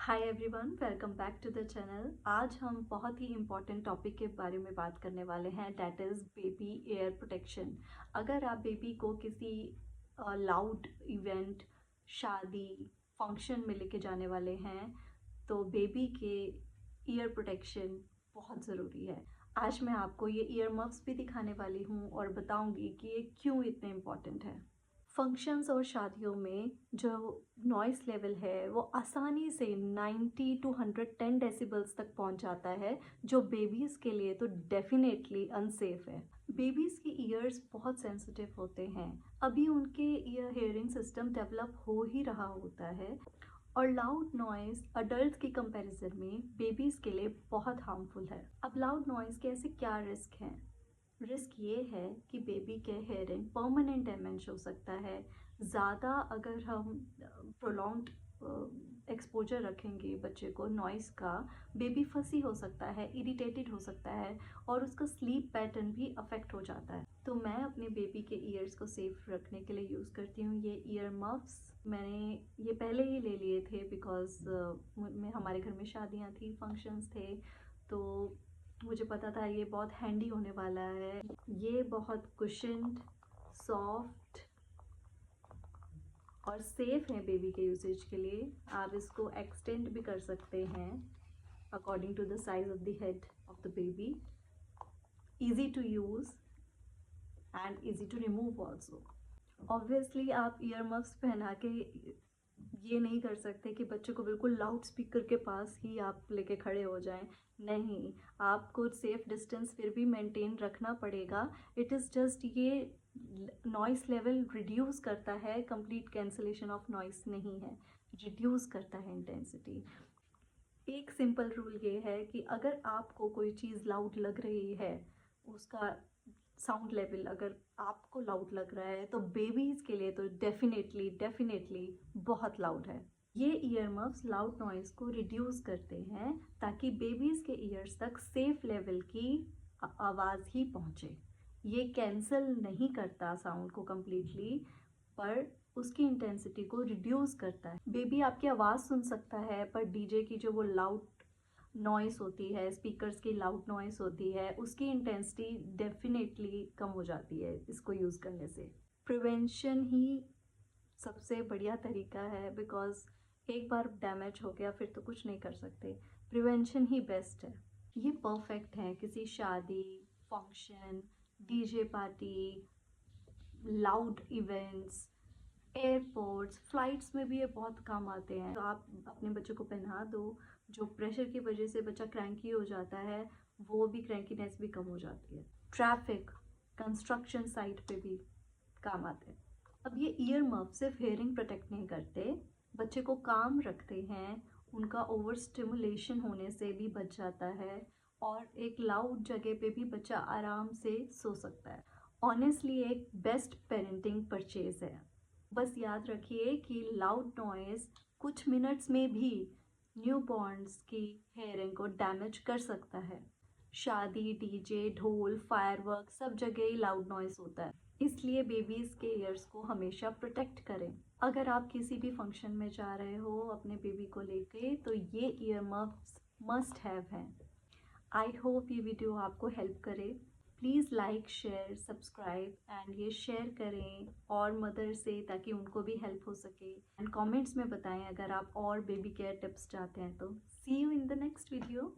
Hi everyone, welcome back to the channel. आज हम बहुत ही इम्पॉर्टेंट टॉपिक के बारे में बात करने वाले हैं, that is baby air protection. अगर आप बेबी को किसी लाउड इवेंट, शादी, फंक्शन में लेके जाने वाले हैं तो बेबी के ईयर प्रोटेक्शन बहुत ज़रूरी है। आज मैं आपको ये ईयर मफ्स भी दिखाने वाली हूँ और बताऊँगी कि ये क्यों इतने इम्पॉर्टेंट है। फंक्शंस और शादियों में जो नॉइस लेवल है वो आसानी से 90 टू 110 डेसिबल्स तक पहुंच जाता है, जो बेबीज़ के लिए तो डेफिनेटली अनसेफ है। बेबीज़ की ईयर्स बहुत सेंसिटिव होते हैं, अभी उनके ईयर हेयरिंग सिस्टम डेवलप हो ही रहा होता है और लाउड नॉइज़ अडल्ट की कंपैरिजन में बेबीज़ के लिए बहुत हार्मफुल है। अब लाउड नॉइज़ के ऐसे क्या रिस्क हैं? रिस्क ये है कि बेबी के हेयरिंग परमानेंट डैमेज हो सकता है। ज़्यादा अगर हम प्रोलॉन्ग्ड एक्सपोजर रखेंगे बच्चे को नॉइज़ का, बेबी फंसी हो सकता है, इरिटेटेड हो सकता है और उसका स्लीप पैटर्न भी अफेक्ट हो जाता है। तो मैं अपने बेबी के ईयर्स को सेफ रखने के लिए यूज़ करती हूँ ये ईयर मफ्स। मैंने ये पहले ही ले लिए थे बिकॉज़ हमारे घर में शादियाँ थी, फंक्शंस थे, तो मुझे पता था ये बहुत हैंडी होने वाला है। ये बहुत कुशन्ड, सॉफ्ट और सेफ है बेबी के यूसेज के लिए। आप इसको एक्सटेंड भी कर सकते हैं according to the size of the head of the baby. Easy to use and easy to remove also. Obviously आप ईयर मफ्स पहना के ये नहीं कर सकते कि बच्चे को बिल्कुल लाउड स्पीकर के पास ही आप लेके खड़े हो जाएं। नहीं, आपको सेफ डिस्टेंस फिर भी मेंटेन रखना पड़ेगा। इट इज़ जस्ट ये नॉइस लेवल रिड्यूस करता है, कंप्लीट कैंसलेशन ऑफ नॉइस नहीं है, रिड्यूस करता है इंटेंसिटी। एक सिंपल रूल ये है कि अगर आपको कोई चीज़ लाउड लग रही है, उसका साउंड लेवल अगर आपको लाउड लग रहा है, तो बेबीज़ के लिए तो डेफिनेटली बहुत लाउड है। ये ईयर मफ्स लाउड नॉइज़ को रिड्यूस करते हैं ताकि बेबीज़ के ईयर्स तक सेफ लेवल की आवाज़ ही पहुँचे। ये कैंसल नहीं करता साउंड को कम्प्लीटली, पर उसकी इंटेंसिटी को रिड्यूस करता है। बेबी आपकी आवाज़ सुन सकता है, पर डीजे की जो वो लाउड नॉइस होती है, स्पीकर्स की लाउड नॉइस होती है, उसकी इंटेंसिटी डेफिनेटली कम हो जाती है इसको यूज़ करने से। प्रिवेंशन ही सबसे बढ़िया तरीका है, बिकॉज़ एक बार डैमेज हो गया फिर तो कुछ नहीं कर सकते। प्रिवेंशन ही बेस्ट है। ये परफेक्ट है किसी शादी, function, DJ party, loud events, airports, flights में भी ये बहुत काम आते हैं। तो आप अपने बच्चों को पहना दो, जो प्रेशर की वजह से बच्चा क्रैंकी हो जाता है, वो भी क्रैंकीनेस भी कम हो जाती है। ट्रैफिक, कंस्ट्रक्शन साइट पे भी काम आते हैं। अब ये ईयर मफ सिर्फ हेयरिंग प्रोटेक्ट नहीं करते, बच्चे को काम रखते हैं, उनका ओवर स्टिमुलेशन होने से भी बच जाता है और एक लाउड जगह पे भी बच्चा आराम से सो सकता है। ऑनेस्टली एक बेस्ट पेरेंटिंग परचेज है। बस याद रखिए कि लाउड नॉइज़ कुछ मिनट्स में भी न्यूबॉर्न्स की हेयरिंग को डैमेज कर सकता है। शादी, डीजे, ढोल, फायरवर्क सब जगह ही लाउड नॉइज़ होता है, इसलिए बेबीज़ के ईयर्स को हमेशा प्रोटेक्ट करें। अगर आप किसी भी फंक्शन में जा रहे हो अपने बेबी को लेके, तो ये ईयर मफ्स मस्ट हैव हैं। आई होप ये वीडियो आपको हेल्प करे। Please like, share, subscribe and ये शेयर करें और मदर से, ताकि उनको भी हेल्प हो सके। एंड कमेंट्स में बताएं अगर आप और बेबी केयर टिप्स चाहते हैं तो। See you in the next video.